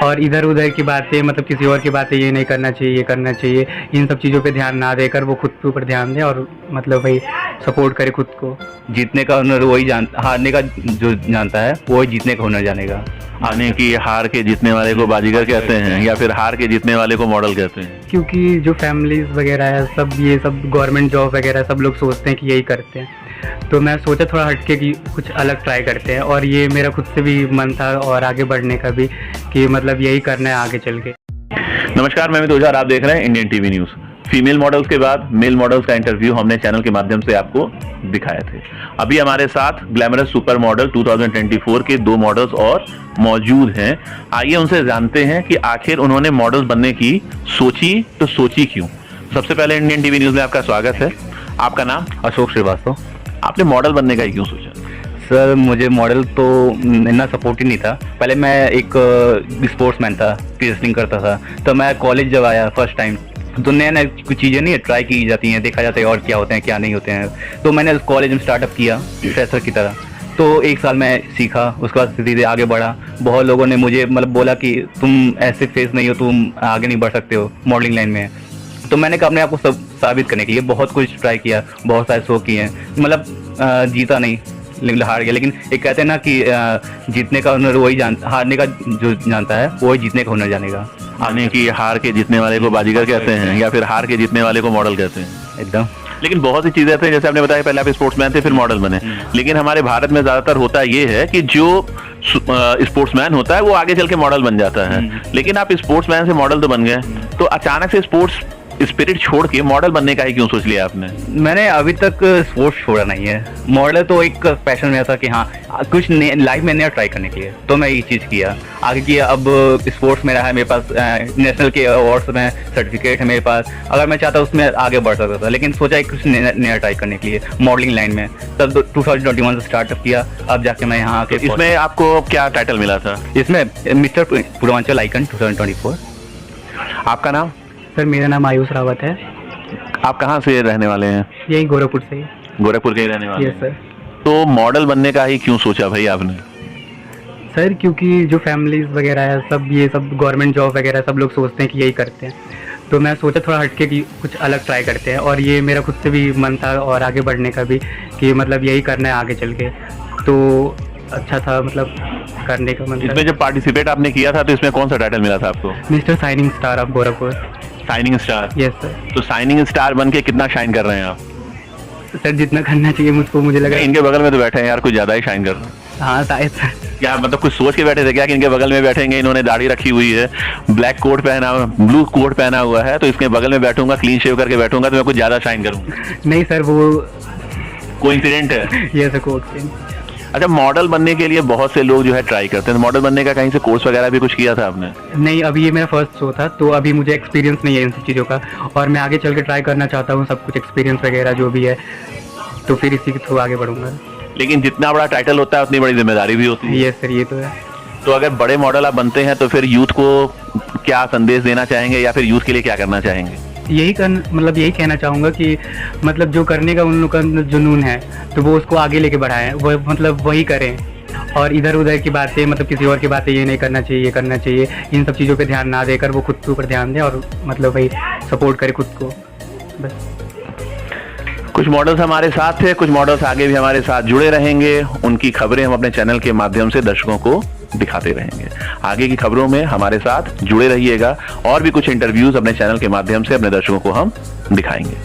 और इधर उधर की बातें, मतलब किसी और की बातें, ये नहीं करना चाहिए, ये करना चाहिए, इन सब चीज़ों पे ध्यान ना देकर वो खुद के ऊपर ध्यान दे और मतलब भाई सपोर्ट करे खुद को। जीतने का हुनर वही हारने का जो जानता है वही जीतने का हुनर जानेगा। यानी कि हार के जीतने वाले को बाजीगर कहते हैं या फिर हार के जीतने वाले को मॉडल कहते हैं? क्योंकि जो फैमिलीज वगैरह है सब, ये सब गवर्नमेंट जॉब वगैरह सब लोग सोचते हैं कि यही करते हैं, तो मैं सोचा थोड़ा हटके कि कुछ अलग ट्राई करते हैं। और ये मेरा खुद से भी मन था और आगे बढ़ने का भी, कि मतलब यही करना है आगे चल के। नमस्कार, मैं अमित ओझा और आप देख रहे हैं Indian TV news. Female models के बाद मेल मॉडल्स का इंटरव्यू हमने चैनल के माध्यम से आपको दिखाए थे। अभी हमारे साथ ग्लैमरस सुपर मॉडल 2024 के 2 मॉडल्स और मौजूद हैं। आइए उनसे जानते हैं कि आखिर उन्होंने मॉडल बनने की सोची तो सोची क्यों। सबसे पहले इंडियन टीवी न्यूज में आपका स्वागत है। आपका नाम? अशोक श्रीवास्तव। आपने मॉडल बनने का क्यों सोचा? सर, मुझे मॉडल तो इतना सपोर्ट ही नहीं था। पहले मैं एक स्पोर्ट्समैन था, रेसलिंग करता था। तो मैं कॉलेज जब आया फर्स्ट टाइम, तो नया नया कुछ चीज़ें नहीं ट्राई की जाती हैं, देखा जाता है और क्या होते हैं क्या नहीं होते हैं। तो मैंने कॉलेज में स्टार्टअप किया फ्रेशर की तरह। तो 1 साल मैं सीखा, उसके बाद धीरे धीरे आगे बढ़ा। बहुत लोगों ने मुझे मतलब बोला कि तुम ऐसे फेस नहीं हो, तुम आगे नहीं बढ़ सकते हो मॉडलिंग लाइन में। तो मैंने कहा अपने आप को सब साबित करने के लिए बहुत कुछ ट्राई किया, बहुत सारे शो किए हैं। मतलब जीता नहीं, लेकिन हार गया। लेकिन एक कहते हैं ना कि जीतने का हुनर वही हारने का जो जानता है वही जीतने का हुनर जानेगा। यानी कि हार के जीतने वाले को बाजीगर कहते हैं या फिर हार के जीतने वाले को मॉडल कहते हैं? एकदम। लेकिन बहुत सी चीजें थे, जैसे आपने बताया पहले आप स्पोर्ट्समैन थे फिर मॉडल बने, लेकिन हमारे भारत में ज्यादातर होता ये है कि जो स्पोर्ट्समैन होता है वो आगे चल के मॉडल बन जाता है। लेकिन आप स्पोर्ट्समैन से मॉडल तो बन गए, तो अचानक से स्पोर्ट्स स्पिरिट छोड़ के मॉडल बनने का ही क्यों सोच लिया आपने? मैंने अभी तक स्पोर्ट्स छोड़ा नहीं है। मॉडल तो एक पैशन में था कि हाँ कुछ लाइफ में नया ट्राई करने के लिए, तो मैं ये चीज़ किया, आगे किया। अब स्पोर्ट्स मेरा है, मेरे पास नेशनल के अवार्ड्स में सर्टिफिकेट है मेरे पास। अगर मैं चाहता उसमें आगे बढ़ सकता था, लेकिन सोचा कुछ नया ट्राई करने के लिए मॉडलिंग लाइन में। तब 2021 से स्टार्टअप किया, अब जाके मैं यहाँ आके। इसमें आपको क्या टाइटल मिला था? इसमें मिस्टर पूर्वांचल आइकन 2024। आपका नाम? सर मेरा नाम आयुष रावत है। आप कहाँ से रहने वाले हैं? यही गोरखपुर से ही। गोरखपुर के ही रहने वाले? Yes sir. तो मॉडल बनने का ही क्यों सोचा भाई आपने? सर क्योंकि जो फैमिलीज वगैरह है सब, ये सब गवर्नमेंट जॉब वगैरह सब लोग सोचते हैं कि यही करते हैं, तो मैं सोचा थोड़ा हटके कि कुछ अलग ट्राई करते हैं। और ये मेरा खुद से भी मन था और आगे बढ़ने का भी, कि मतलब यही करना है आगे चल के, तो अच्छा था मतलब करने का मन। इसमें जब पार्टिसिपेट आपने किया था तो इसमें कौन सा टाइटल मिला था आपको? Mister shining star of Gorakhpur. Shining star? Yes sir. तो शाइनिंग स्टार बन के कितना शाइन कर रहे हैं आप? सर जितना करना चाहिए मुझको, मुझे लगा। इनके बगल में तो बैठे हैं यार, कुछ ज्यादा ही शाइन कर रहे हैं। हाँ शायद सर। क्या मतलब कुछ सोच के बैठे थे क्या कि इनके बगल में बैठेंगे? इन्होंने दाढ़ी रखी हुई है, ब्लैक कोट पहना, ब्लू कोट पहना हुआ है, तो इसके बगल में बैठूंगा, क्लीन शेव करके बैठूंगा तो मैं कुछ ज्यादा शाइन करूंगा? नहीं सर, वो कोइंसिडेंट है। ये सर कोट। अच्छा, मॉडल बनने के लिए बहुत से लोग जो है ट्राई करते हैं, तो मॉडल बनने का कहीं से कोर्स वगैरह भी कुछ किया था आपने? नहीं, अभी ये मेरा फर्स्ट शो था, तो अभी मुझे एक्सपीरियंस नहीं है इन सब चीज़ों का, और मैं आगे चल के ट्राई करना चाहता हूँ सब कुछ, एक्सपीरियंस वगैरह जो भी है, तो फिर इसी के थ्रू आगे बढ़ूंगा। लेकिन जितना बड़ा टाइटल होता है उतनी बड़ी जिम्मेदारी भी होती है। ये सर, ये तो है। तो अगर बड़े मॉडल आप बनते हैं तो फिर यूथ को क्या संदेश देना चाहेंगे या फिर यूथ के लिए क्या करना चाहेंगे? यही यही कहना चाहूँगा कि मतलब जो करने का उन लोग का जुनून है, तो वो उसको आगे लेके बढ़ाएं, वो मतलब वही करें। और इधर उधर की बातें, मतलब किसी और की बातें, ये नहीं करना चाहिए, ये करना चाहिए, इन सब चीज़ों पे ध्यान ना देकर वो खुद के ऊपर ध्यान दें और मतलब भाई सपोर्ट करे खुद को, बस। कुछ मॉडल्स हमारे साथ थे, कुछ मॉडल्स आगे भी हमारे साथ जुड़े रहेंगे। उनकी खबरें हम अपने चैनल के माध्यम से दर्शकों को दिखाते रहेंगे। आगे की खबरों में हमारे साथ जुड़े रहिएगा, और भी कुछ इंटरव्यूज अपने चैनल के माध्यम से अपने दर्शकों को हम दिखाएंगे।